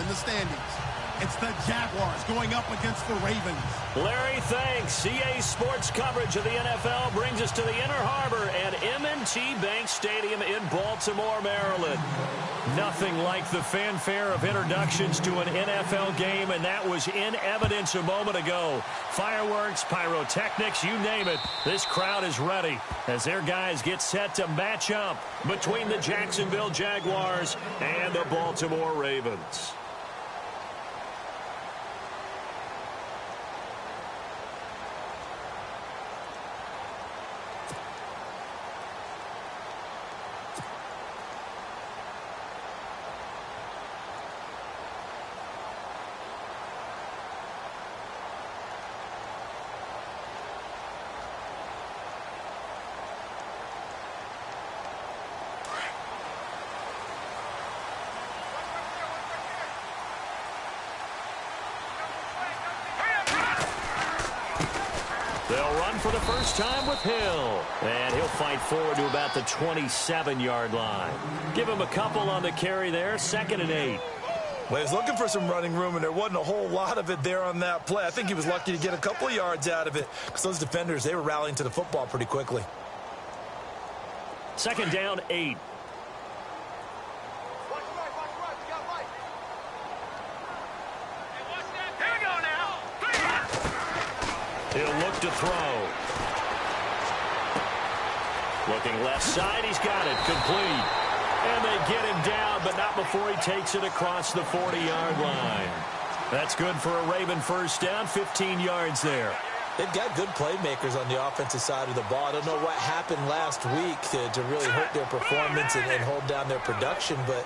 in the standings. It's the Jaguars going up against the Ravens. Larry, thanks. CA Sports coverage of the NFL brings us to the Inner Harbor at M&T Bank Stadium in Baltimore, Maryland. Nothing like the fanfare of introductions to an NFL game, and that was in evidence a moment ago. Fireworks, pyrotechnics, you name it. This crowd is ready as their guys get set to match up between the Jacksonville Jaguars and the Baltimore Ravens. They'll run for the first time with Hill. And he'll fight forward to about the 27-yard line. Give him a couple on the carry there, 2nd and 8. Well, he was looking for some running room, and there wasn't a whole lot of it there on that play. I think he was lucky to get a couple of yards out of it because those defenders, they were rallying to the football pretty quickly. 2nd down, 8. He'll look to throw. Looking left side, he's got it, complete. And they get him down, but not before he takes it across the 40-yard line. That's good for a Raven first down, 15 yards there. They've got good playmakers on the offensive side of the ball. I don't know what happened last week to really hurt their performance and hold down their production, but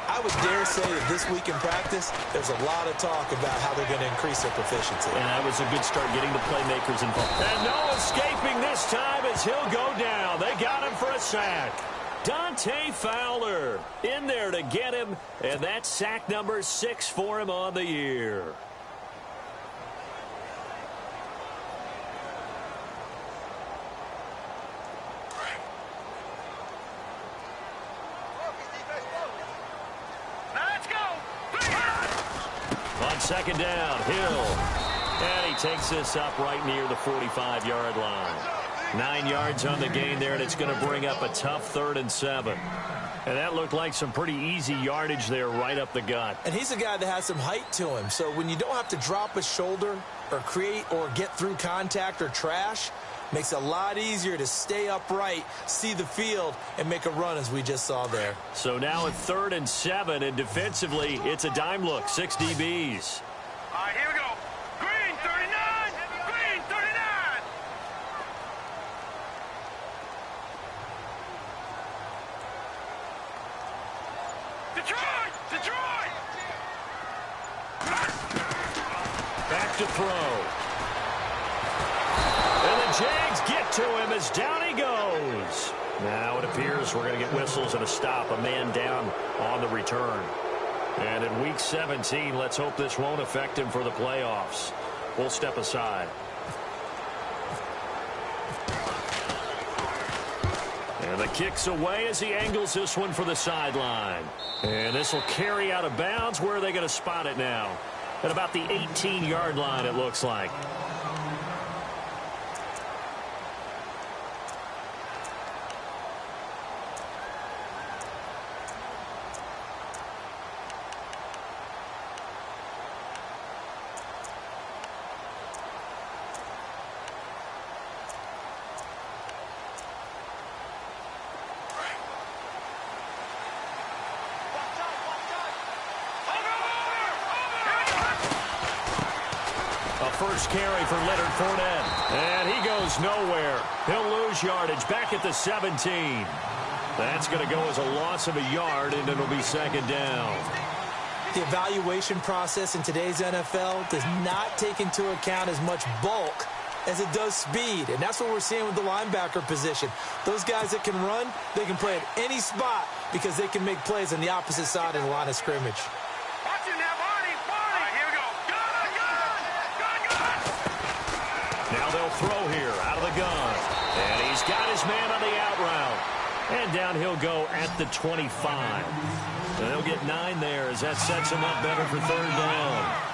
I would dare say that this week in practice, there's a lot of talk about how they're going to increase their proficiency. And that was a good start getting the playmakers involved. And no escaping this time as he'll go down. They got him for a sack. Dante Fowler in there to get him, and that's sack number 6 for him on the year. On 2nd down, Hill. And he takes this up right near the 45-yard line. 9 yards on the gain there, and it's going to bring up a tough 3rd and 7. And that looked like some pretty easy yardage there right up the gut. And he's a guy that has some height to him. So when you don't have to drop a shoulder or create or get through contact or trash, makes it a lot easier to stay upright, see the field, and make a run as we just saw there. So now at 3rd and 7, and defensively, it's a dime look, 6 DBs. All right, here we go. Green 39! Green 39! Detroit! Detroit! Back to throw. And the Jags get to him as down he goes. Now it appears we're going to get whistles and a stop, a man down on the return. And in Week 17, let's hope this won't affect him for the playoffs. We'll step aside. And the kick's away as he angles this one for the sideline. And this will carry out of bounds. Where are they going to spot it now? At about the 18-yard line, it looks like. First carry for Leonard Fournette. And he goes nowhere. He'll lose yardage back at the 17. That's going to go as a loss of a yard, and it'll be 2nd down. The evaluation process in today's NFL does not take into account as much bulk as it does speed. And that's what we're seeing with the linebacker position. Those guys that can run, they can play at any spot because they can make plays on the opposite side of the line of scrimmage. Watch it now, Barney! Barney! All right, here we go. Gun! Gun! Gun! Now they'll throw here out of the gun. And he's got his man on the out route. And down he'll go at the 25. And they'll get 9 there as that sets him up better for third down.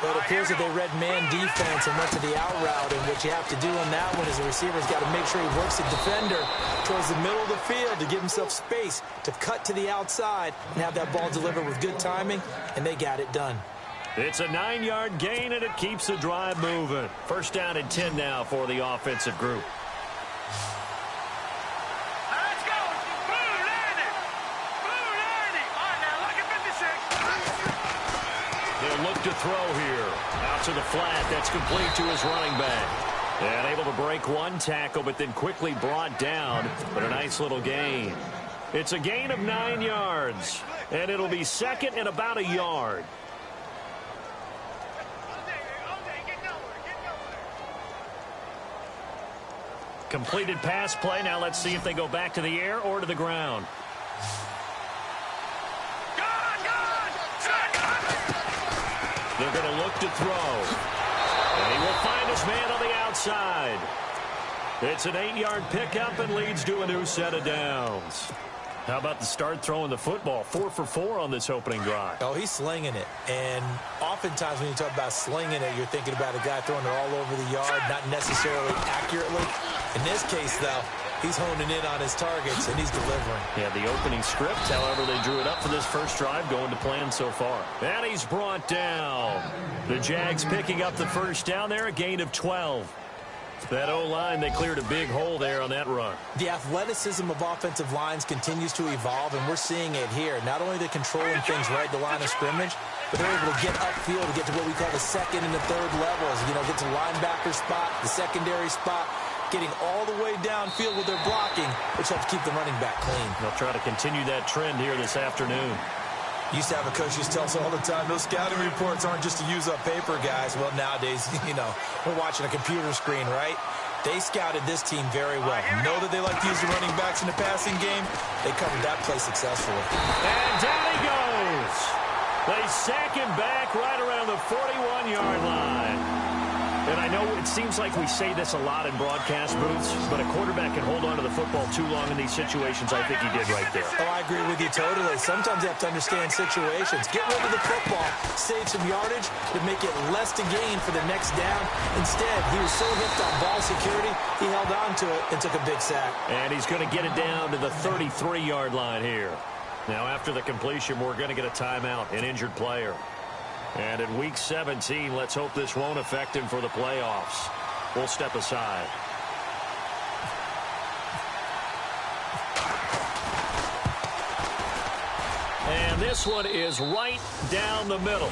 Well, it appears that they read man defense and went to the out route, and what you have to do on that one is the receiver's got to make sure he works the defender towards the middle of the field to give himself space to cut to the outside and have that ball delivered with good timing, and they got it done. It's a 9-yard gain, and it keeps the drive moving. First down and 10 now for the offensive group. Let's go. Boom, Landy. Boom, Landy. All right, now look at 56. They'll look to throw here. Out to the flat. That's complete to his running back. And able to break one tackle, but then quickly brought down. But a nice little gain. It's a gain of 9 yards. And it'll be second and about a yard. Completed pass play. Now let's see if they go back to the air or to the ground. They're going to look to throw. And he will find his man on the outside. It's an 8-yard pickup and leads to a new set of downs. How about the start throwing the football? 4 for 4 on this opening drive. Oh, he's slinging it. And oftentimes when you talk about slinging it, you're thinking about a guy throwing it all over the yard, not necessarily accurately. In this case, though, he's honing in on his targets, and he's delivering. Yeah, the opening script, however, they drew it up for this first drive, going to plan so far. And he's brought down. The Jags picking up the first down there, a gain of 12. That O-line, they cleared a big hole there on that run. The athleticism of offensive lines continues to evolve, and we're seeing it here. Not only they're controlling things right at the line of scrimmage, but they're able to get upfield to get to what we call the second and the third levels. You know, get to the linebacker spot, the secondary spot, getting all the way downfield with their blocking, which helps keep the running back clean. They'll try to continue that trend here this afternoon. Used to have a coach used to tell us all the time, those scouting reports aren't just to use up paper, guys. Well, nowadays, you know, we're watching a computer screen, right? They scouted this team very well. Know that they like to use the running backs in the passing game. They covered that play successfully. And down he goes. They sack him back right around the 41-yard line. And I know it seems like we say this a lot in broadcast booths, but a quarterback can hold on to the football too long in these situations. I think he did right there. Oh, I agree with you totally. Sometimes you have to understand situations. Get rid of the football, save some yardage to make it less to gain for the next down. Instead, he was so hipped on ball security, he held on to it and took a big sack. And he's going to get it down to the 33-yard line here. Now, after the completion, we're going to get a timeout, an injured player. And in Week 17, let's hope this won't affect him for the playoffs. We'll step aside. And this one is right down the middle.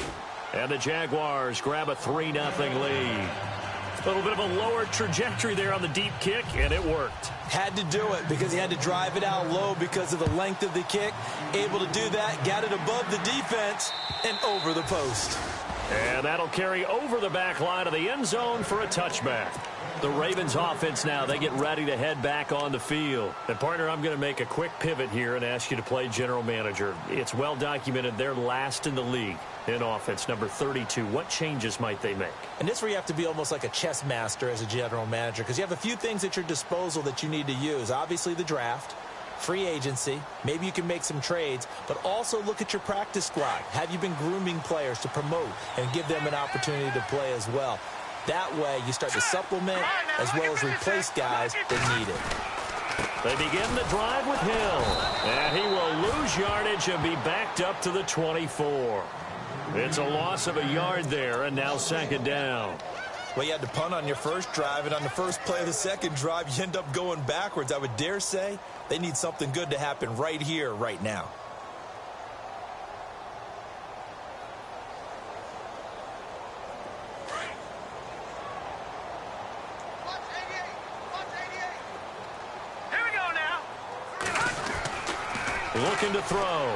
And the Jaguars grab a 3-0 lead. A little bit of a lower trajectory there on the deep kick, and it worked. Had to do it because he had to drive it out low because of the length of the kick. Able to do that, got it above the defense and over the post. And that'll carry over the back line of the end zone for a touchback. The Ravens offense now, they get ready to head back on the field. And, partner, I'm going to make a quick pivot here and ask you to play general manager. It's well documented they're last in the league in offense, number 32. What changes might they make? And this is where you have to be almost like a chess master as a general manager because you have a few things at your disposal that you need to use. Obviously, the draft, free agency, maybe you can make some trades, but also look at your practice squad. Have you been grooming players to promote and give them an opportunity to play as well? That way, you start to supplement as well as replace guys that need it. They begin the drive with Hill. And he will lose yardage and be backed up to the 24. It's a loss of a yard there, and now second down. Well, you had to punt on your first drive, and on the first play of the second drive, you end up going backwards. I would dare say they need something good to happen right here, right now. Looking to throw.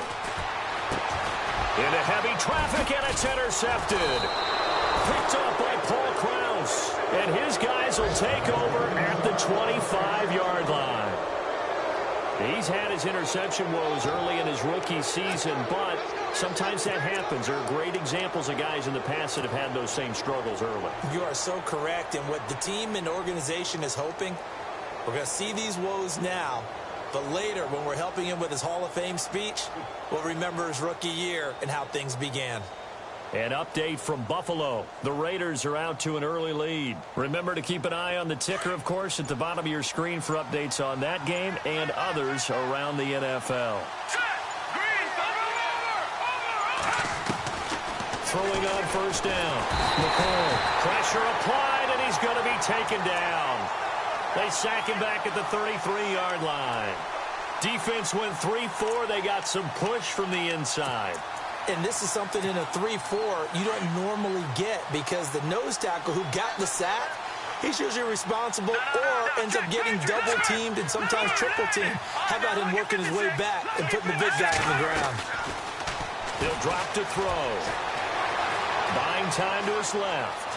Into heavy traffic, and it's intercepted. Picked up by Paul Krause. And his guys will take over at the 25-yard line. He's had his interception woes early in his rookie season, but sometimes that happens. There are great examples of guys in the past that have had those same struggles early. You are so correct. And what the team and organization is hoping, we're going to see these woes now. But later, when we're helping him with his Hall of Fame speech, we'll remember his rookie year and how things began. An update from Buffalo. The Raiders are out to an early lead. Remember to keep an eye on the ticker, of course, at the bottom of your screen for updates on that game and others around the NFL. Throwing on first down. McCoy. Pressure applied, and he's going to be taken down. They sack him back at the 33-yard line. Defense went 3-4. They got some push from the inside. And this is something in a 3-4 you don't normally get because the nose tackle who got the sack, he's usually responsible or ends up getting double-teamed and sometimes triple-teamed. How about him working his way back and putting the big guy on the ground? He'll drop to throw. Buying time to his left.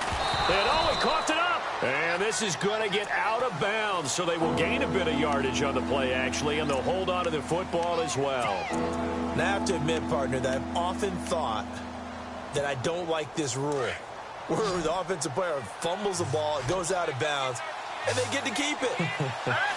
And, he coughed it up. And this is going to get out of bounds, so they will gain a bit of yardage on the play, actually, and they'll hold on to the football as well. Now, I have to admit, partner, that I've often thought that I don't like this rule, where the offensive player fumbles the ball, it goes out of bounds, and they get to keep it.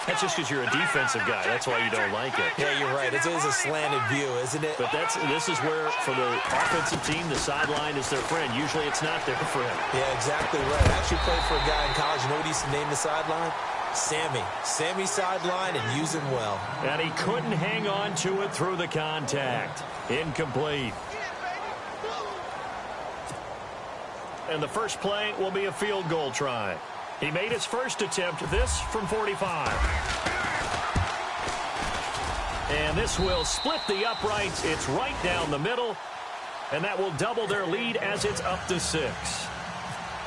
That's just because you're a defensive guy. That's why you don't like it. Yeah, you're right. It is a slanted view, isn't it? But this is where, for the offensive team, the sideline is their friend. Usually it's not their friend. Yeah, exactly right. I actually played for a guy in college. You know what he used to name the sideline? Sammy. Sammy sideline and use him well. And he couldn't hang on to it through the contact. Incomplete. And the first play will be a field goal try. He made his first attempt, this from 45. And this will split the uprights. It's right down the middle. And that will double their lead as it's up to 6.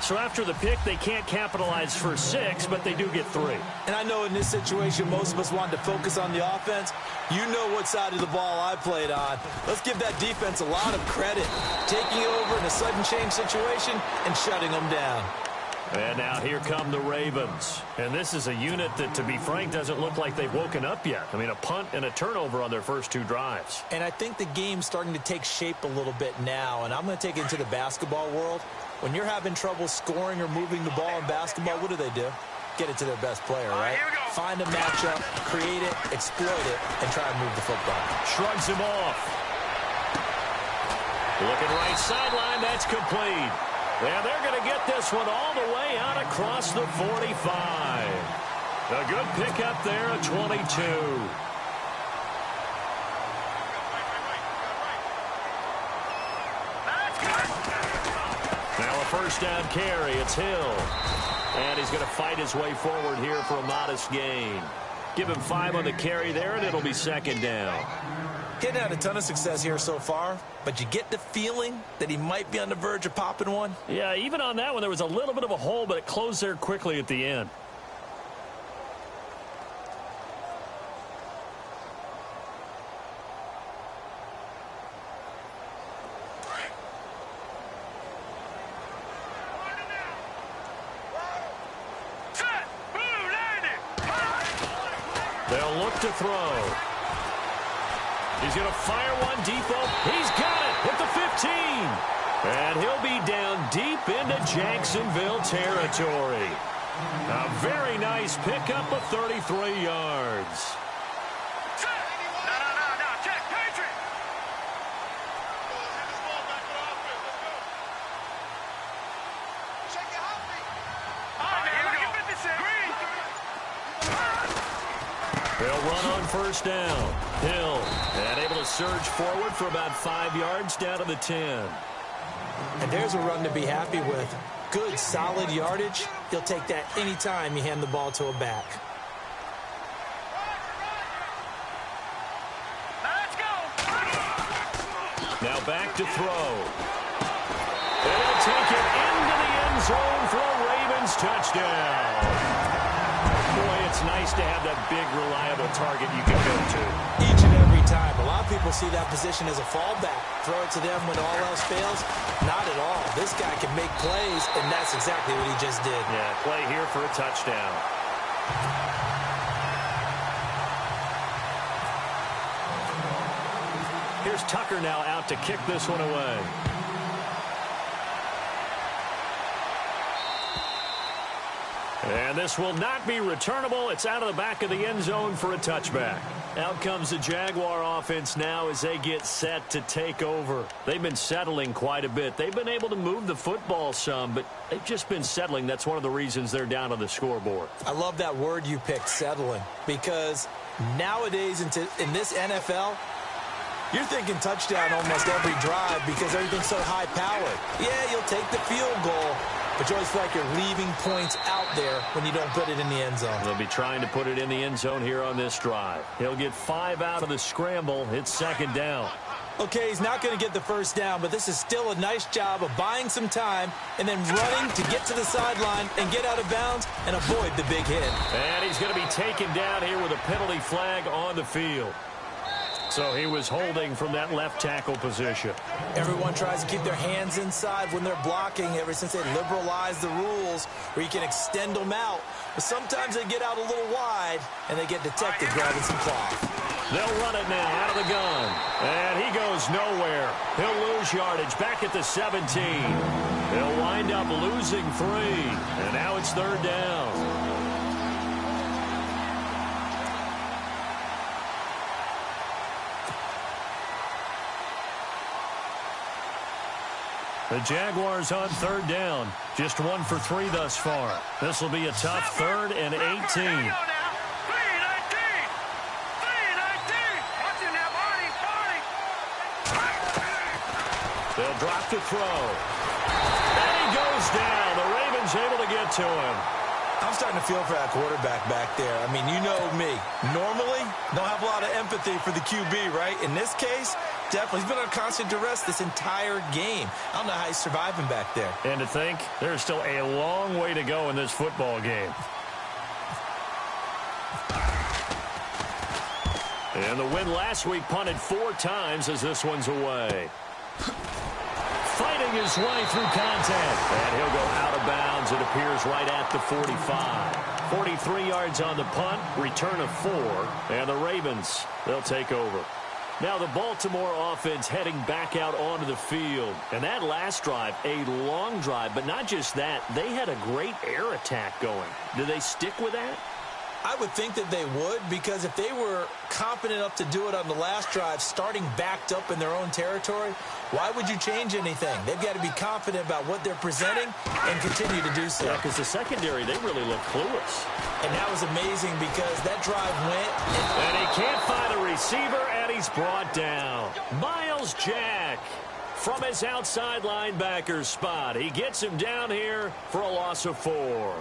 So after the pick, they can't capitalize for 6, but they do get 3. And I know in this situation, most of us wanted to focus on the offense. You know what side of the ball I played on. Let's give that defense a lot of credit. Taking over in a sudden change situation and shutting them down. And now here come the Ravens. And this is a unit that, to be frank, doesn't look like they've woken up yet. I mean, a punt and a turnover on their first 2 drives. And I think the game's starting to take shape a little bit now. And I'm going to take it into the basketball world. When you're having trouble scoring or moving the ball in basketball, what do? Get it to their best player, right? Find a matchup, create it, exploit it, and try to move the football. Shrugs him off. Looking right sideline, that's complete. And they're going to get this one all the way out across the 45. A good pickup there at 22. Now a first down carry. It's Hill. And he's going to fight his way forward here for a modest gain. Give him 5 on the carry there, and it'll be second down. Getting had a ton of success here so far, but you get the feeling that he might be on the verge of popping one. Yeah, even on that one, there was a little bit of a hole, but it closed there quickly at the end. They'll look to throw. He's going to fire one deep. He's got it at the 15. And he'll be down deep into Jacksonville territory. A very nice pickup of 33 yards. Check, Patriot. They'll run on first down. Hill, and able to surge forward for about 5 yards down to the 10. And there's a run to be happy with. Good, solid yardage. You'll take that anytime you hand the ball to a back. Let's go. Now back to throw. And he'll take it into the end zone for a Ravens touchdown. Boy, it's nice to have that big, reliable target you can go to. Each and every time. A lot of people see that position as a fallback. Throw it to them when all else fails. Not at all. This guy can make plays, and that's exactly what he just did. Yeah, play here for a touchdown. Here's Tucker now out to kick this one away. And this will not be returnable. It's out of the back of the end zone for a touchback. Out comes the Jaguar offense now as they get set to take over. They've been settling quite a bit. They've been able to move the football some, but they've just been settling. That's one of the reasons they're down on the scoreboard. I love that word you picked, settling, because nowadays in this NFL, you're thinking touchdown almost every drive because everything's so high-powered. Yeah, you'll take the field goal, but you always feel like you're leaving points out there when you don't put it in the end zone. They'll be trying to put it in the end zone here on this drive. He'll get 5 out of the scramble. It's second down. Okay, he's not going to get the first down, but this is still a nice job of buying some time and then running to get to the sideline and get out of bounds and avoid the big hit. And he's going to be taken down here with a penalty flag on the field. So he was holding from that left tackle position. Everyone tries to keep their hands inside when they're blocking ever since they liberalized the rules where you can extend them out. But sometimes they get out a little wide and they get detected grabbing some cloth. They'll run it now out of the gun. And he goes nowhere. He'll lose yardage back at the 17. He'll wind up losing 3. And now it's third down. The Jaguars on third down. Just 1 for 3 thus far. This will be a tough 3rd and 18. They'll drop to throw. And he goes down. The Ravens able to get to him. I'm starting to feel for that quarterback back there. I mean, you know me. Normally, don't have a lot of empathy for the QB, right? In this case, definitely. He's been on constant duress this entire game. I don't know how he's surviving back there. And to think, there's still a long way to go in this football game. And the win last week punted 4 times as this one's away. Fighting his way through contact. And he'll go out of bounds. It appears right at the 45. 43 yards on the punt. Return of 4. And the Ravens, they'll take over. Now the Baltimore offense heading back out onto the field. And that last drive, a long drive. But not just that, they had a great air attack going. Do they stick with that? I would think that they would, because if they were confident enough to do it on the last drive, starting backed up in their own territory, why would you change anything? They've got to be confident about what they're presenting and continue to do so. Yeah, because the secondary, they really look clueless. And that was amazing because that drive went. And he can't find a receiver, and he's brought down. Miles Jack from his outside linebacker spot. He gets him down here for a loss of 4.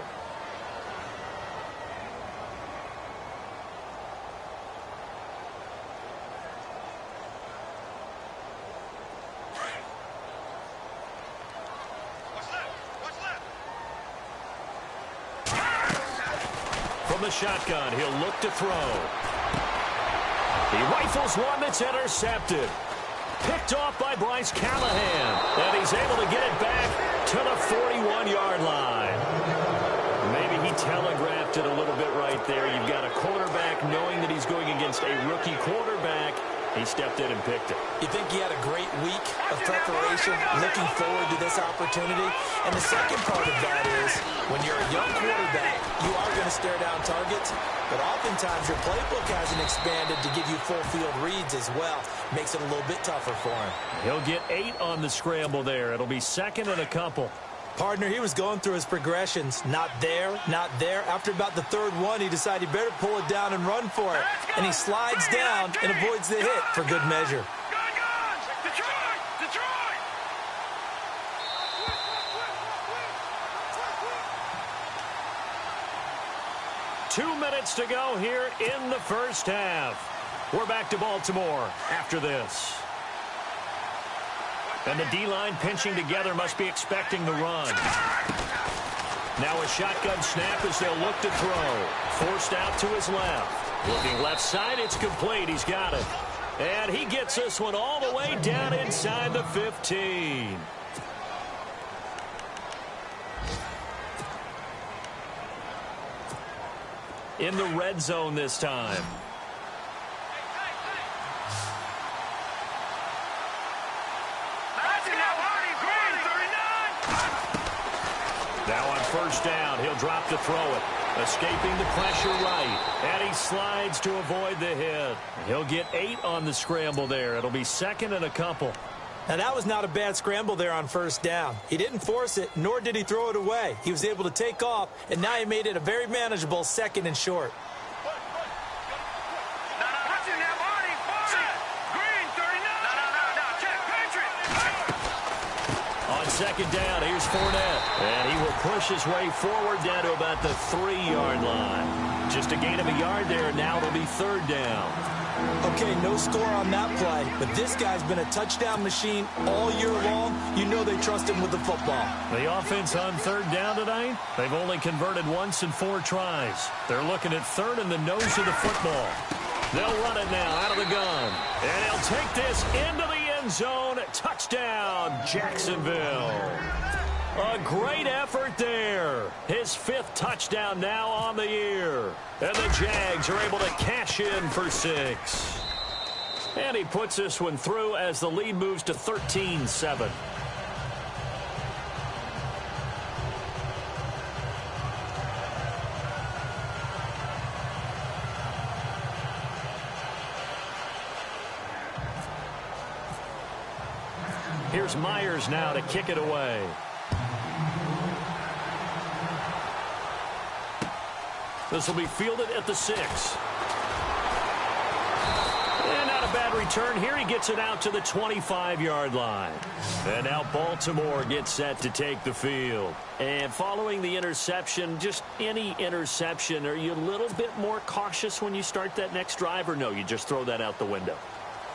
From the shotgun, he'll look to throw. He rifles one that's intercepted. Picked off by Bryce Callahan. And he's able to get it back to the 41-yard line. Maybe he telegraphed it a little bit right there. You've got a quarterback knowing that he's going against a rookie quarterback. He stepped in and picked it. You think he had a great week of preparation, looking forward to this opportunity? And the second part of that is, when you're a young quarterback, you are going to stare down targets, but oftentimes your playbook hasn't expanded to give you full field reads as well. Makes it a little bit tougher for him. He'll get 8 on the scramble there. It'll be second and a couple. Partner, he was going through his progressions. Not there, not there. After about the 3rd one, he decided he better pull it down and run for it. And he slides down and avoids the hit for good measure. Detroit! 2 minutes to go here in the first half. We're back to Baltimore after this. And the D-line pinching together, must be expecting the run. Now a shotgun snap as they'll look to throw. Forced out to his left. Looking left side, it's complete. He's got it. And he gets this one all the way down inside the 15. In the red zone this time. Now on first down, he'll drop to throw it. Escaping the pressure right. And he slides to avoid the hit. He'll get 8 on the scramble there. It'll be second and a couple. Now, that was not a bad scramble there on first down. He didn't force it, nor did he throw it away. He was able to take off, and now he made it a very manageable second and short. On second down, here's Fournette. And he will push his way forward down to about the 3-yard line. Just a gain of a yard there, and now it'll be third down. Okay, no score on that play, but this guy's been a touchdown machine all year long. You know they trust him with the football. The offense on third down tonight, they've only converted once in 4 tries. They're looking at third in the nose of the football. They'll run it now out of the gun. And he'll take this into the end zone. Touchdown, Jacksonville. A great effort there. His 5th touchdown now on the year. And the Jags are able to cash in for 6. And he puts this one through as the lead moves to 13-7. Here's Myers now to kick it away. This will be fielded at the 6. And not a bad return here. He gets it out to the 25-yard line. And now Baltimore gets set to take the field. And following the interception, just any interception, are you a little bit more cautious when you start that next drive, or no, you just throw that out the window?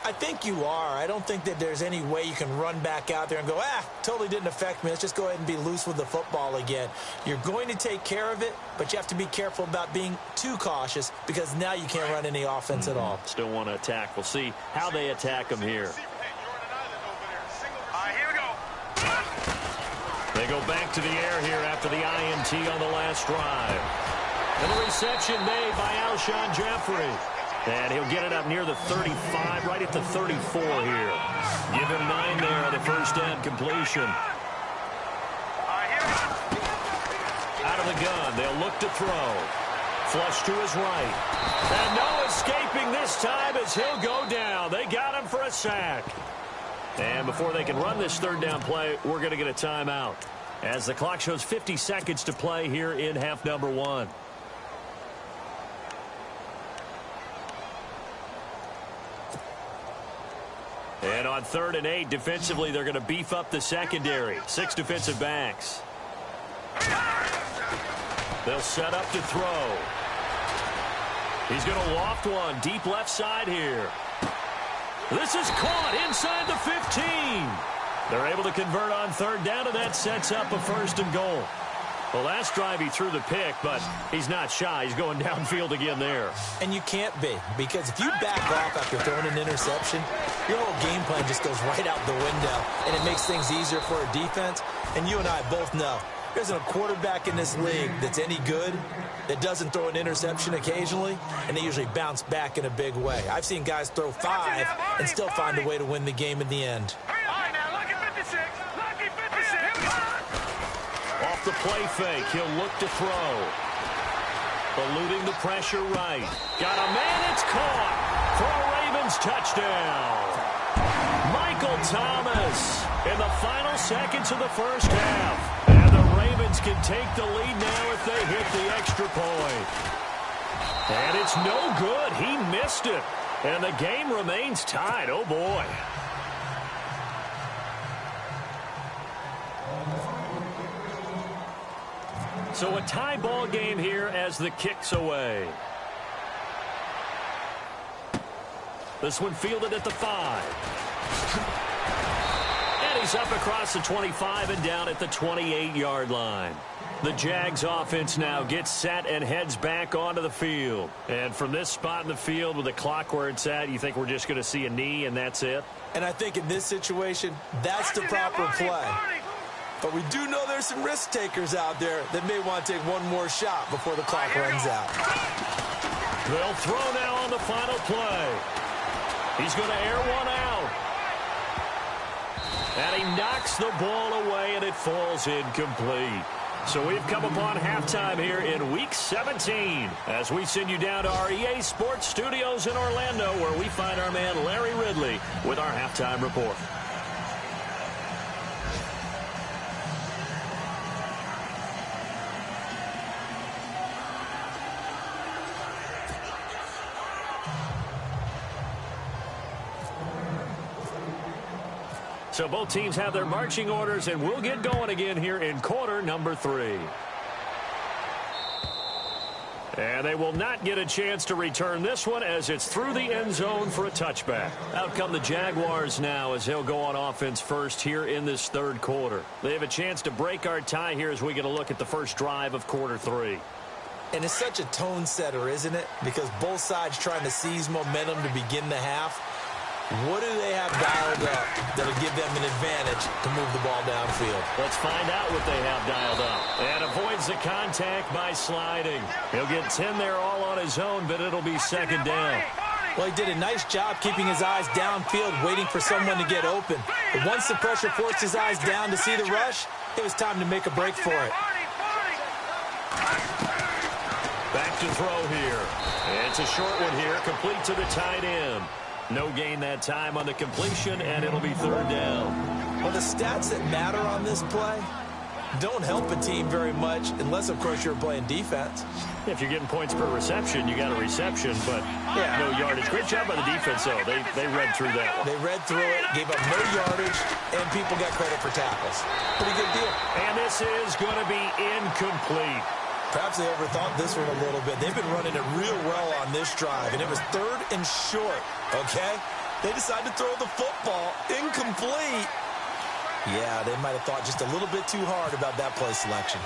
I think you are. I don't think that there's any way you can run back out there and go, totally didn't affect me. Let's just go ahead and be loose with the football again. You're going to take care of it, but you have to be careful about being too cautious because now you can't run any offense at all. Still want to attack. We'll see how they attack him here. Here we go. They go back to the air here after the INT on the last drive. And the reception made by Alshon Jeffrey. And he'll get it up near the 35, right at the 34 here. Give him 9 there on the first down completion. Out of the gun, they'll look to throw. Flush to his right. And no escaping this time as he'll go down. They got him for a sack. And before they can run this third down play, we're going to get a timeout. As the clock shows 50 seconds to play here in half number 1. And on 3rd and 8, defensively, they're going to beef up the secondary. 6 defensive backs. They'll set up to throw. He's going to loft one deep left side here. This is caught inside the 15. They're able to convert on 3rd down, and that sets up a 1st and goal. The last drive he threw the pick, but he's not shy. He's going downfield again there. And you can't be, because if you back off after throwing an interception, your whole game plan just goes right out the window, and it makes things easier for a defense. And you and I both know there isn't a quarterback in this league that's any good that doesn't throw an interception occasionally, and they usually bounce back in a big way. I've seen guys throw 5 and still find a way to win the game in the end. Off the play fake, he'll look to throw. Eluding the pressure right. Got a man, it's caught for a Ravens touchdown. Michael Thomas in the final seconds of the first half. And the Ravens can take the lead now if they hit the extra point. And it's no good. He missed it. And the game remains tied. Oh, boy. So a tie ball game here as the kick's away. This one fielded at the 5. And he's up across the 25 and down at the 28-yard line. The Jags offense now gets set and heads back onto the field. And from this spot in the field with the clock where it's at, you think we're just going to see a knee and that's it? And I think in this situation, that's the proper play. But we do know there's some risk takers out there that may want to take one more shot before the clock runs out. They'll throw now on the final play. He's going to air one out. And he knocks the ball away, and it falls incomplete. So we've come upon halftime here in Week 17 as we send you down to our EA Sports Studios in Orlando, where we find our man Larry Ridley with our halftime report. So both teams have their marching orders, and we'll get going again here in quarter number 3. And they will not get a chance to return this one as it's through the end zone for a touchback. Out come the Jaguars now as they'll go on offense first here in this third quarter. They have a chance to break our tie here as we get a look at the first drive of quarter 3. And it's such a tone setter, isn't it? Because both sides trying to seize momentum to begin the half. What do they have dialed up that'll give them an advantage to move the ball downfield? Let's find out what they have dialed up. And avoids the contact by sliding. He'll get 10 there all on his own, but it'll be second down. Well, he did a nice job keeping his eyes downfield, waiting for someone to get open. But once the pressure forced his eyes down to see the rush, it was time to make a break for it. Back to throw here. It's a short one here, complete to the tight end. No gain that time on the completion, and it'll be third down. Well, the stats that matter on this play don't help a team very much unless, of course, you're playing defense. If you're getting points per reception, you got a reception, but no yardage. Great job by the defense, though. They read through that one. They read through it, gave up no yardage, and people got credit for tackles. Pretty good deal. And this is going to be incomplete. Perhaps they overthought this one a little bit. They've been running it real well on this drive, and it was third and short, okay? They decided to throw the football incomplete. Yeah, they might have thought just a little bit too hard about that play selection.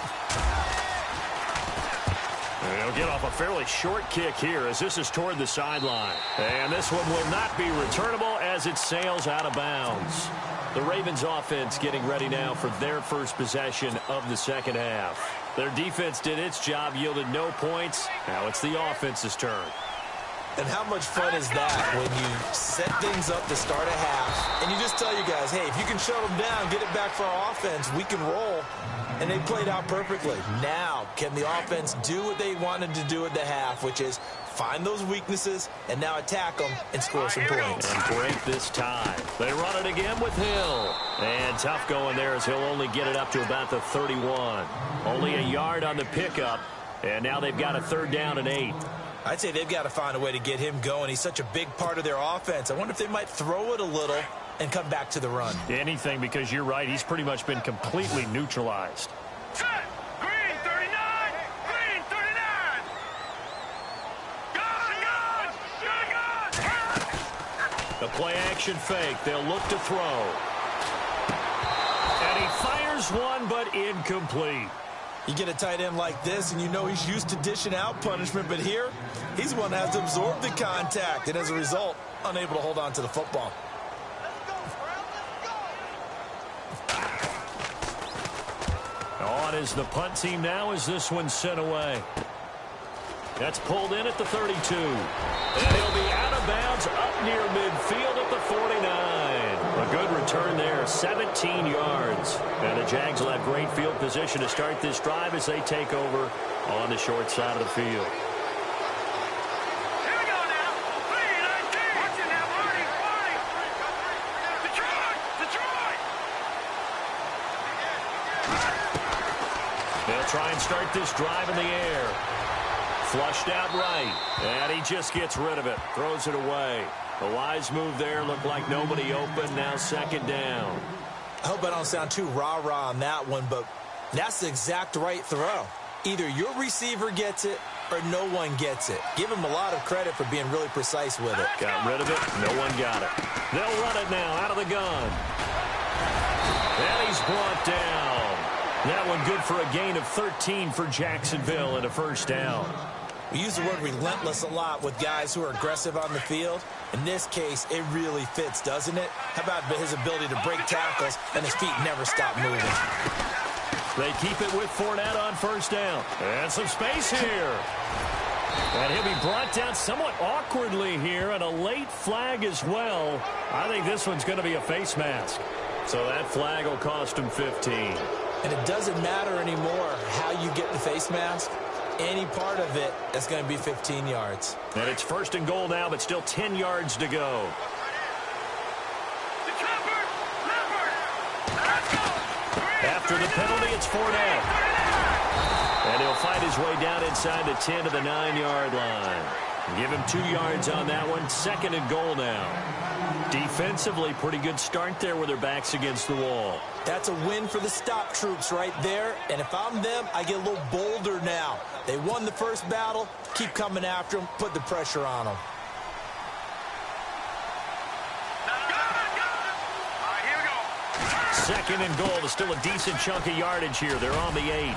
They'll get off a fairly short kick here as this is toward the sideline. And this one will not be returnable as it sails out of bounds. The Ravens offense getting ready now for their first possession of the second half. Their defense did its job, yielded no points. Now it's the offense's turn. And how much fun is that when you set things up to start a half and you just tell you guys, hey, if you can shut them down, get it back for our offense, we can roll. And they played out perfectly. Now, can the offense do what they wanted to do at the half, which is find those weaknesses and now attack them and score some points. And break this tie. They run it again with Hill. And tough going there as he'll only get it up to about the 31. Only a yard on the pickup. And now they've got a third down and 8. I'd say they've got to find a way to get him going. He's such a big part of their offense. I wonder if they might throw it a little and come back to the run. Anything, because you're right. He's pretty much been completely neutralized. Set. Green 39. Green 39. Gun. The play action fake. They'll look to throw. And he fires one, but incomplete. You get a tight end like this, and you know he's used to dishing out punishment, but here, he's one that has to absorb the contact, and as a result, unable to hold on to the football. On is the punt team now as this one's sent away. That's pulled in at the 32. And he'll be out of bounds up near midfield at the 49. A good return there, 17 yards. And the Jags will have great field position to start this drive as they take over on the short side of the field. Here we go now. 3-19. Watch it now, Marty. Detroit. They'll try and start this drive in the air. Flushed out right. And he just gets rid of it. Throws it away. The wise move there. Looked like nobody open. Now second down. I hope I don't sound too rah-rah on that one, but that's the exact right throw. Either your receiver gets it or no one gets it. Give him a lot of credit for being really precise with it. Got rid of it. No one got it. They'll run it now out of the gun. And he's brought down. That one good for a gain of 13 for Jacksonville and a first down. We use the word relentless a lot with guys who are aggressive on the field. In this case, it really fits, doesn't it? How about his ability to break tackles and his feet never stop moving? They keep it with Fournette on first down. And some space here. And he'll be brought down somewhat awkwardly here, and a late flag as well. I think this one's going to be a face mask. So that flag will cost him 15. And it doesn't matter anymore how you get the face mask. Any part of it is going to be 15 yards. And it's 1st and goal now, but still 10 yards to go. After the penalty, it's Fournette. And he'll fight his way down inside the 10 to the 9-yard line. Give him 2 yards on that one. 2nd and goal now. Defensively, pretty good start there with their backs against the wall. That's a win for the stop troops right there. And if I'm them, I get a little bolder now. They won the first battle. Keep coming after them. Put the pressure on them. Here we go. 2nd and goal. There's still a decent chunk of yardage here. They're on the 8.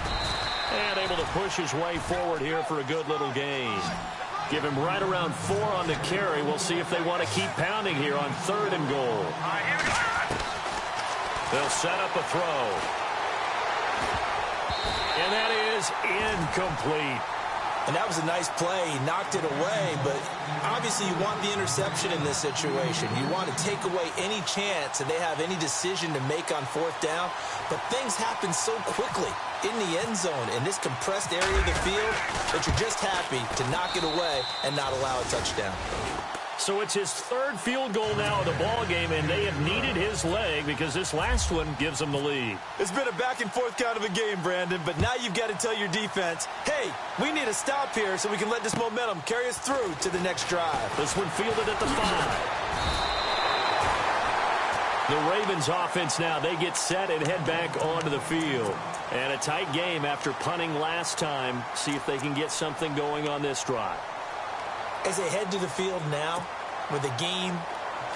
And able to push his way forward here for a good little gain. Give him right around 4 on the carry. We'll see if they want to keep pounding here on 3rd and goal. Here we go. They'll set up a throw. And that is incomplete. And that was a nice play. He knocked it away, but obviously you want the interception in this situation. You want to take away any chance that they have any decision to make on 4th down. But things happen so quickly in the end zone in this compressed area of the field that you're just happy to knock it away and not allow a touchdown. So it's his 3rd field goal now of the ball game, and they have needed his leg because this last one gives them the lead. It's been a back-and-forth kind of a game, Brandon, but now you've got to tell your defense, hey, we need a stop here so we can let this momentum carry us through to the next drive. This one fielded at the 5. The Ravens offense now, they get set and head back onto the field. And a tight game after punting last time. See if they can get something going on this drive. As they head to the field now, with the game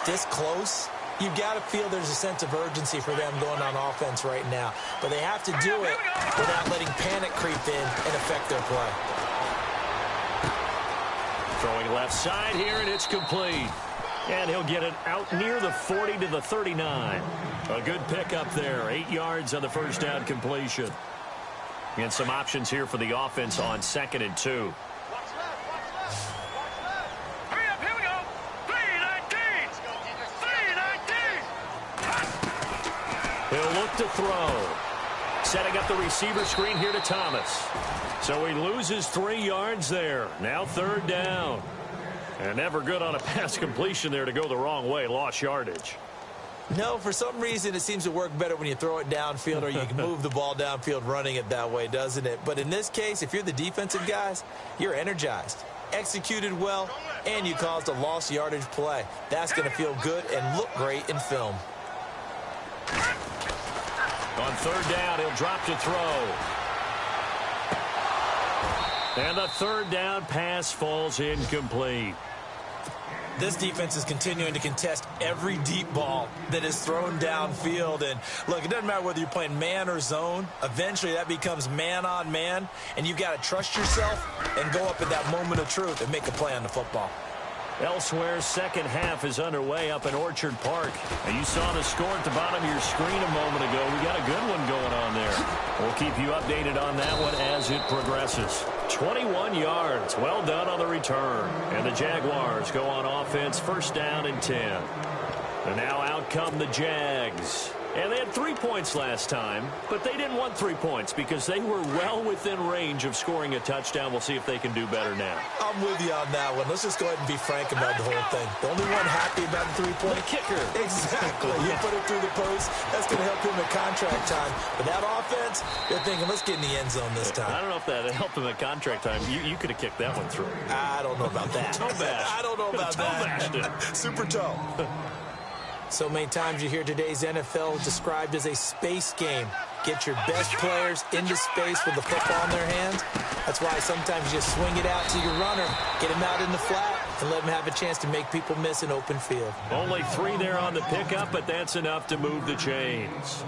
this close, you've got to feel there's a sense of urgency for them going on offense right now. But they have to do it without letting panic creep in and affect their play. Throwing left side here, and it's complete. And he'll get it out near the 40 to the 39. A good pickup there. 8 yards on the first down completion. And some options here for the offense on 2nd and 2. Hurry up, here we go. 3-19. 3-19. He'll look to throw. Setting up the receiver screen here to Thomas. So he loses 3 yards there. Now 3rd down. And never good on a pass completion there to go the wrong way. Lost yardage. No, for some reason it seems to work better when you throw it downfield or you can move the ball downfield running it that way, doesn't it? But in this case, if you're the defensive guys, you're energized, executed well, and you caused a lost yardage play. That's going to feel good and look great in film. On 3rd down, he'll drop to throw. And the 3rd down pass falls incomplete. This defense is continuing to contest every deep ball that is thrown downfield. And look, it doesn't matter whether you're playing man or zone. Eventually that becomes man on man, and you've got to trust yourself and go up at that moment of truth and make a play on the football. Elsewhere, 2nd half is underway up in Orchard Park. And you saw the score at the bottom of your screen a moment ago. We got a good one going on there. We'll keep you updated on that one as it progresses. 21 yards. Well done on the return. And the Jaguars go on offense, 1st down and 10. And now out come the Jags. And they had 3 points last time, but they didn't want 3 points because they were well within range of scoring a touchdown. We'll see if they can do better now. I'm with you on that one. Let's just go ahead and be frank about the whole thing. The only one happy about the 3-point kicker. Exactly. You put it through the post. That's going to help him at contract time. But that offense, they're thinking, let's get in the end zone this time. I don't know if that helped him at contract time. You could have kicked that one through. I don't know about that. Toe bash. I don't know about that. Super toe. So many times you hear today's NFL described as a space game. Get your best players into space with the football in their hands. That's why sometimes you just swing it out to your runner, get him out in the flat, and let him have a chance to make people miss an open field. Only 3 there on the pickup, but that's enough to move the chains.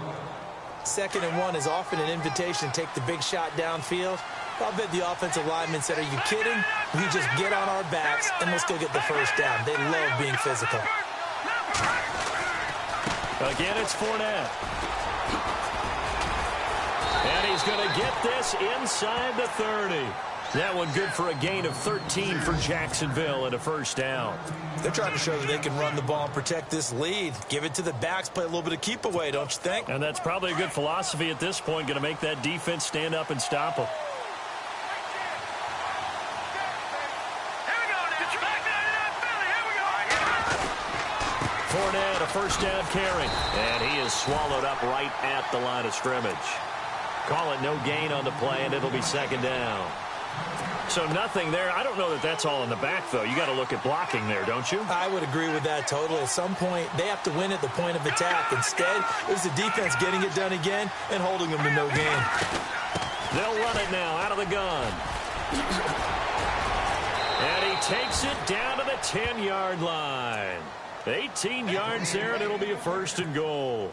2nd and 1 is often an invitation to take the big shot downfield. I'll bet the offensive lineman said, are you kidding? We just get on our backs and let's go get the 1st down. They love being physical. Again, it's Fournette. And he's going to get this inside the 30. That one good for a gain of 13 for Jacksonville and a first down. They're trying to show that they can run the ball and protect this lead. Give it to the backs, play a little bit of keep away, don't you think? And that's probably a good philosophy at this point, going to make that defense stand up and stop them. Fournette, a first down carry. And he is swallowed up right at the line of scrimmage. Call it no gain on the play, and it'll be second down. So nothing there. I don't know that that's all in the back, though. You got to look at blocking there, don't you? I would agree with that totally. At some point, they have to win at the point of attack. Instead, it was the defense getting it done again and holding them to no gain. They'll run it now out of the gun. And he takes it down to the 10-yard line. 18 yards there, and it'll be a first and goal.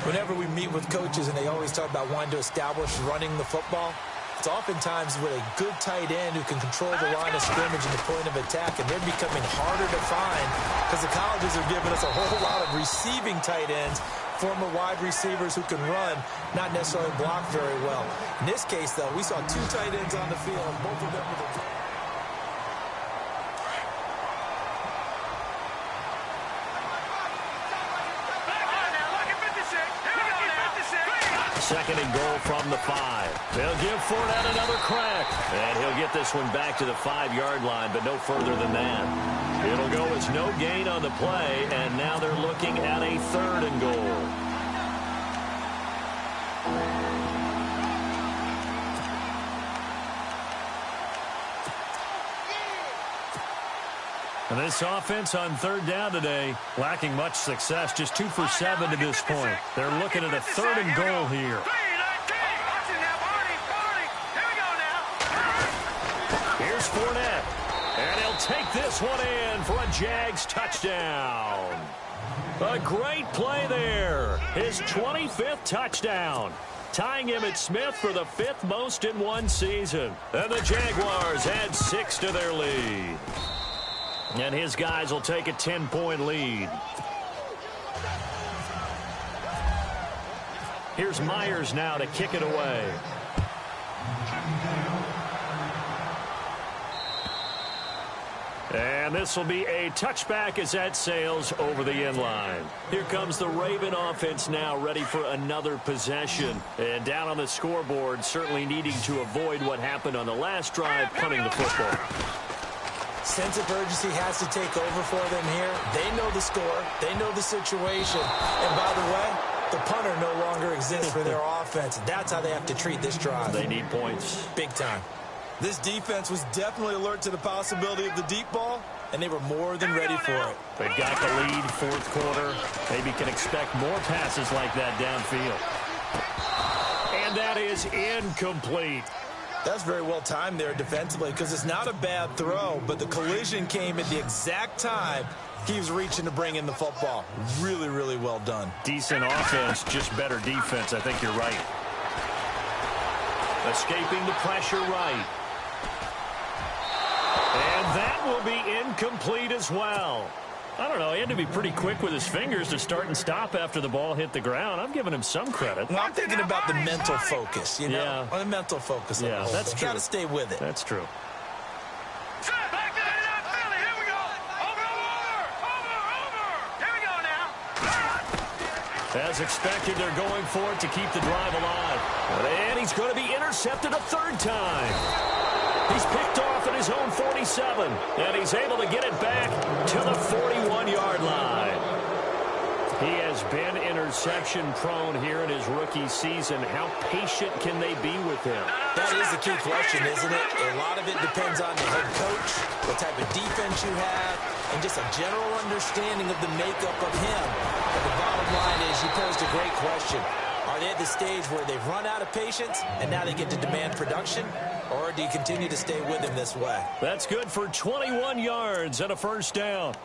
Whenever we meet with coaches and they always talk about wanting to establish running the football, it's oftentimes with a good tight end who can control the line of scrimmage and the point of attack, and they're becoming harder to find because the colleges are giving us a whole lot of receiving tight ends, former wide receivers who can run, not necessarily block very well. In this case, though, we saw two tight ends on the field, both of them with a... Second and goal from the 5. They'll give Fournette another crack. And he'll get this one back to the 5-yard line, but no further than that. It'll go as no gain on the play, and now they're looking at a third and goal. And this offense on third down today, lacking much success, just 2 for 7 to this point. They're looking at a third and goal here. Here's Fournette, and he'll take this one in for a Jags touchdown. A great play there. His 25th touchdown, tying him at Smith for the 5th most in one season. And the Jaguars add 6 to their lead. And his guys will take a 10-point lead. Here's Myers now to kick it away. And this will be a touchback as that sails over the end line. Here comes the Raven offense now, ready for another possession. And down on the scoreboard, certainly needing to avoid what happened on the last drive, punting the football. Sense of urgency has to take over for them here. They know the score. They know the situation. And by the way, the punter no longer exists for their offense. That's how they have to treat this drive. They need points. Big time. This defense was definitely alert to the possibility of the deep ball, and they were more than ready for it. They've got the lead, fourth quarter. Maybe can expect more passes like that downfield. And that is incomplete. That's very well timed there defensively because it's not a bad throw, but the collision came at the exact time he was reaching to bring in the football. Really, really well done. Decent offense, just better defense. I think you're right. Escaping the pressure right. And that will be incomplete as well. I don't know. He had to be pretty quick with his fingers to start and stop after the ball hit the ground. I'm giving him some credit. Well, I'm thinking about the mental focus, you know? Yeah. On the mental focus. Yeah, that's true. Got to stay with it. That's true. Back to the Philly. Here we go. Over. Here we go now. As expected, they're going for it to keep the drive alive. And he's going to be intercepted a third time. He's picked off at his own 47, and he's able to get it back to the 41-yard line. He has been interception-prone here in his rookie season. How patient can they be with him? That is the key question, isn't it? A lot of it depends on the head coach, what type of defense you have, and just a general understanding of the makeup of him. But the bottom line is you posed a great question. Are they at the stage where they've run out of patience and now they get to demand production? Or do you continue to stay with him this way? That's good for 21 yards and a first down.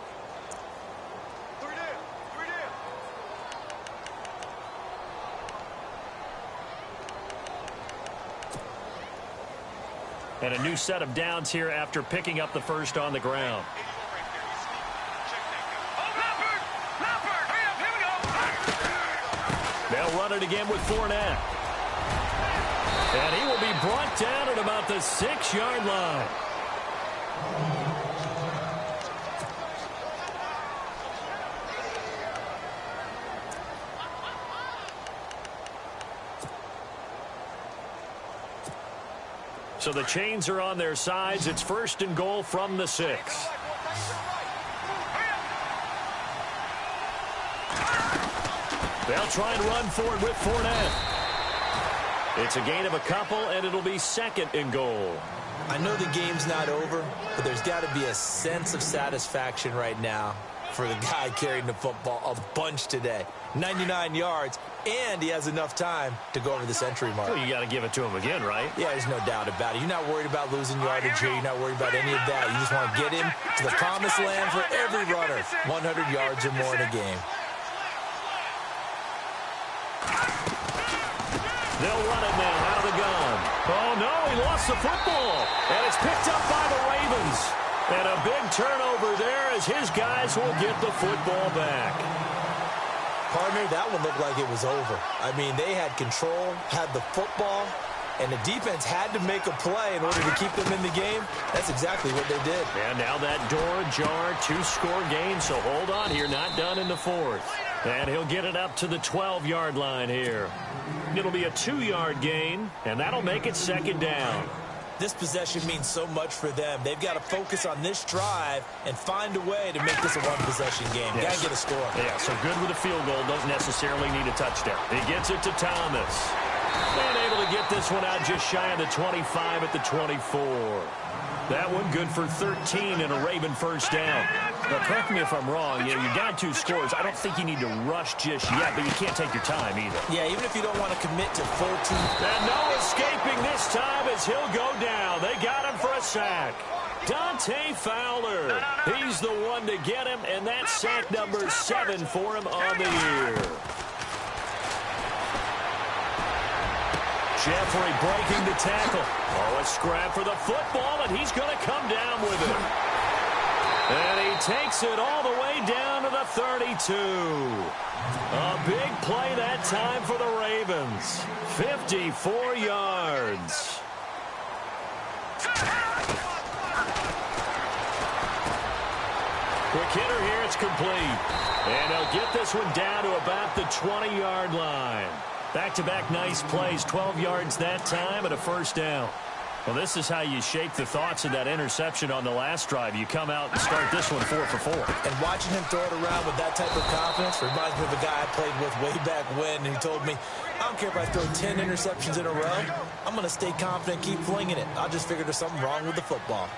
And a new set of downs here after picking up the first on the ground. They'll run it again with Fournette. And he will be brought down at about the 6-yard line. So the chains are on their sides. It's 1st and goal from the 6. They'll try and run forward with Fournette. It's a gain of a couple, and it'll be 2nd and goal. I know the game's not over, but there's got to be a sense of satisfaction right now for the guy carrying the football a bunch today. 99 yards, and he has enough time to go over the century mark. Well, you got to give it to him again, right? Yeah, there's no doubt about it. You're not worried about losing yardage here. You're not worried about any of that. You just want to get him to the promised land for every runner. 100 yards or more in a game. They'll run it now out of the gun. Oh, no, he lost the football. And it's picked up by the Ravens. And a big turnover there as his guys will get the football back. Partner, that one looked like it was over. I mean, they had control, had the football, and the defense had to make a play in order to keep them in the game. That's exactly what they did. And now that door ajar, 2-score game, so hold on here, not done in the 4th. And he'll get it up to the 12-yard line here. It'll be a 2-yard gain, and that'll make it 2nd down. This possession means so much for them. They've got to focus on this drive and find a way to make this a one-possession game. Yes. Got to get a score. Yeah, so good with a field goal. Don't necessarily need a touchdown. He gets it to Thomas. And able to get this one out just shy of the 25 at the 24. That one good for 13 and a Raven 1st down. Now, correct me if I'm wrong. You know, you're down 2 scores. I don't think you need to rush just yet, but you can't take your time either. Yeah, even if you don't want to commit to full team. And no escaping this time as he'll go down. They got him for a sack. Dante Fowler. He's the one to get him, and that's sack number 7 for him on the year. Jeffrey breaking the tackle. Oh, a scrap for the football, and he's going to come down with it. And he takes it all the way down to the 32. A big play that time for the Ravens. 54 yards. Quick hitter here, it's complete. And he'll get this one down to about the 20-yard line. Back-to-back nice plays, 12 yards that time and a 1st down. Well, this is how you shake the thoughts of that interception on the last drive. You come out and start this one 4 for 4. And watching him throw it around with that type of confidence reminds me of a guy I played with way back when. He told me, I don't care if I throw 10 interceptions in a row. I'm going to stay confident, keep flinging it. I just figured there's something wrong with the football.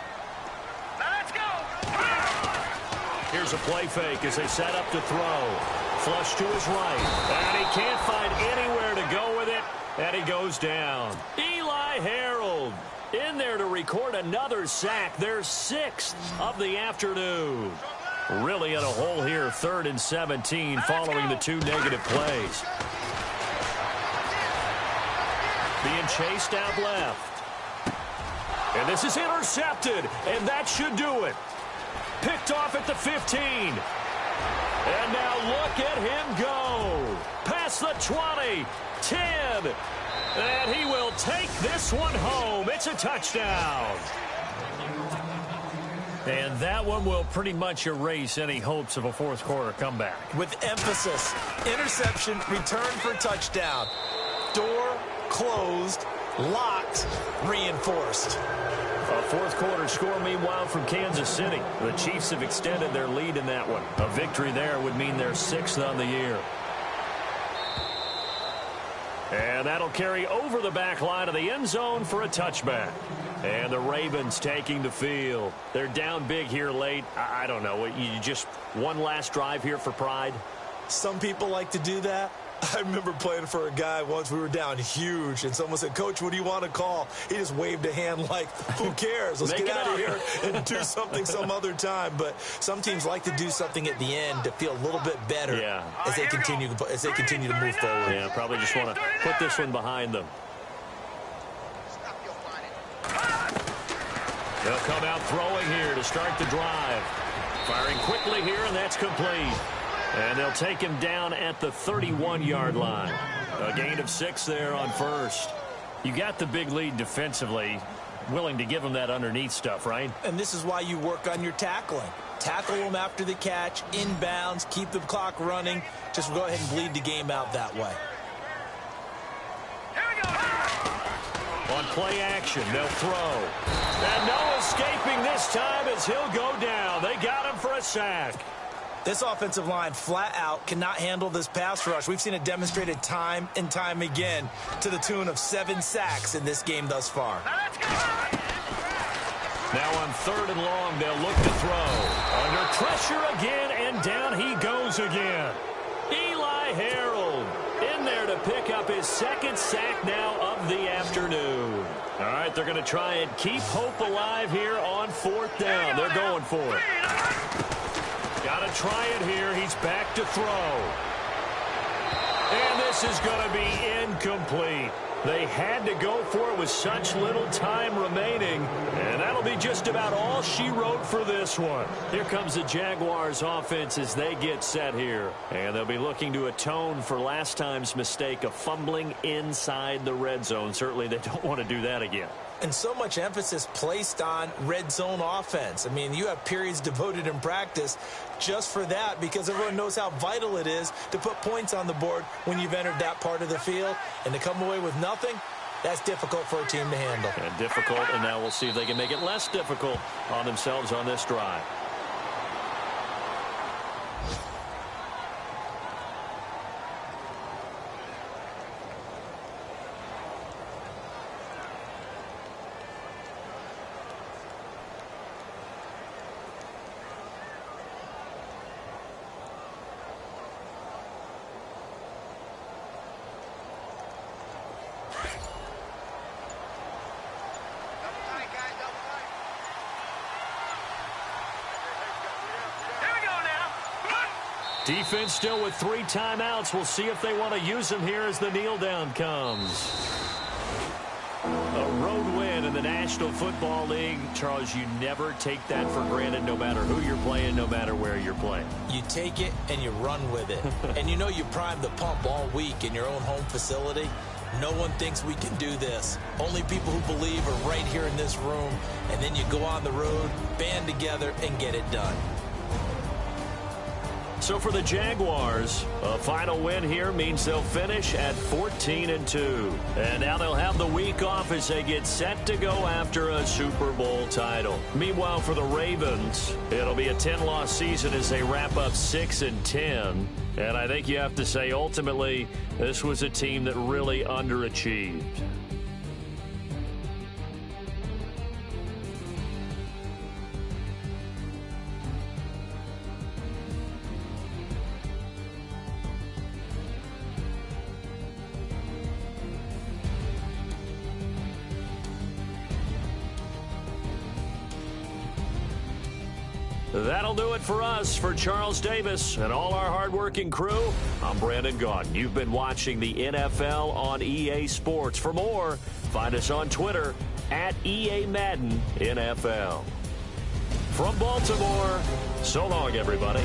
Now let's go. Here's a play fake as they set up to throw. Flush to his right. And he can't find anywhere to go with it. And he goes down. Eli Harold in there to record another sack. Their 6th of the afternoon. Really in a hole here, 3rd and 17 following the 2 negative plays. Being chased out left. And this is intercepted. And that should do it. Picked off at the 15. And now look at him go. Past the 20, 10. And he will take this one home. It's a touchdown. And that one will pretty much erase any hopes of a 4th quarter comeback. With emphasis, interception, return for touchdown. Door closed, locked, reinforced. A 4th quarter score, meanwhile, from Kansas City. The Chiefs have extended their lead in that one. A victory there would mean their 6th on the year. And that'll carry over the back line of the end zone for a touchback. And the Ravens taking the field. They're down big here late. I don't know. You just one last drive here for pride? Some people like to do that. I remember playing for a guy once. We were down huge, and someone said, Coach, what do you want to call? He just waved a hand like, who cares? Let's get out of here and do something some other time. But some teams like to do something at the end to feel a little bit better as they continue to move forward. Yeah, probably just want to put this one behind them. They'll come out throwing here to start the drive. Firing quickly here, and that's complete. And they'll take him down at the 31-yard line. A gain of 6 there on 1st. You got the big lead defensively, willing to give them that underneath stuff, right? And this is why you work on your tackling. Tackle them after the catch, inbounds, keep the clock running. Just go ahead and bleed the game out that way. Here we go. On play action, they'll throw. And no escaping this time as he'll go down. They got him for a sack. This offensive line flat out cannot handle this pass rush. We've seen it demonstrated time and time again to the tune of 7 sacks in this game thus far. Now let's go. Now on 3rd and long, they'll look to throw. Under pressure again, and down he goes again. Eli Harold in there to pick up his 2nd sack now of the afternoon. All right, they're going to try and keep hope alive here on 4th down. They're going for it. Got to try it here. He's back to throw. And this is going to be incomplete. They had to go for it with such little time remaining. And that'll be just about all she wrote for this one. Here comes the Jaguars offense as they get set here. And they'll be looking to atone for last time's mistake of fumbling inside the red zone. Certainly they don't want to do that again. And so much emphasis placed on red zone offense. I mean, you have periods devoted in practice just for that because everyone knows how vital it is to put points on the board when you've entered that part of the field. And to come away with nothing, that's difficult for a team to handle. And difficult, and now we'll see if they can make it less difficult on themselves on this drive. Defense still with 3 timeouts. We'll see if they want to use them here as the kneel down comes. A road win in the National Football League. Charles, you never take that for granted no matter who you're playing, no matter where you're playing. You take it and you run with it. And you know you primed the pump all week in your own home facility. No one thinks we can do this. Only people who believe are right here in this room. And then you go on the road, band together, and get it done. So for the Jaguars, a final win here means they'll finish at 14-2. And now they'll have the week off as they get set to go after a Super Bowl title. Meanwhile, for the Ravens, it'll be a 10-loss season as they wrap up 6-10. And I think you have to say, ultimately, this was a team that really underachieved. That'll do it for us. For Charles Davis and all our hardworking crew, I'm Brandon Gaudin. You've been watching the NFL on EA Sports. For more, find us on Twitter at EA Madden NFL. From Baltimore, so long, everybody.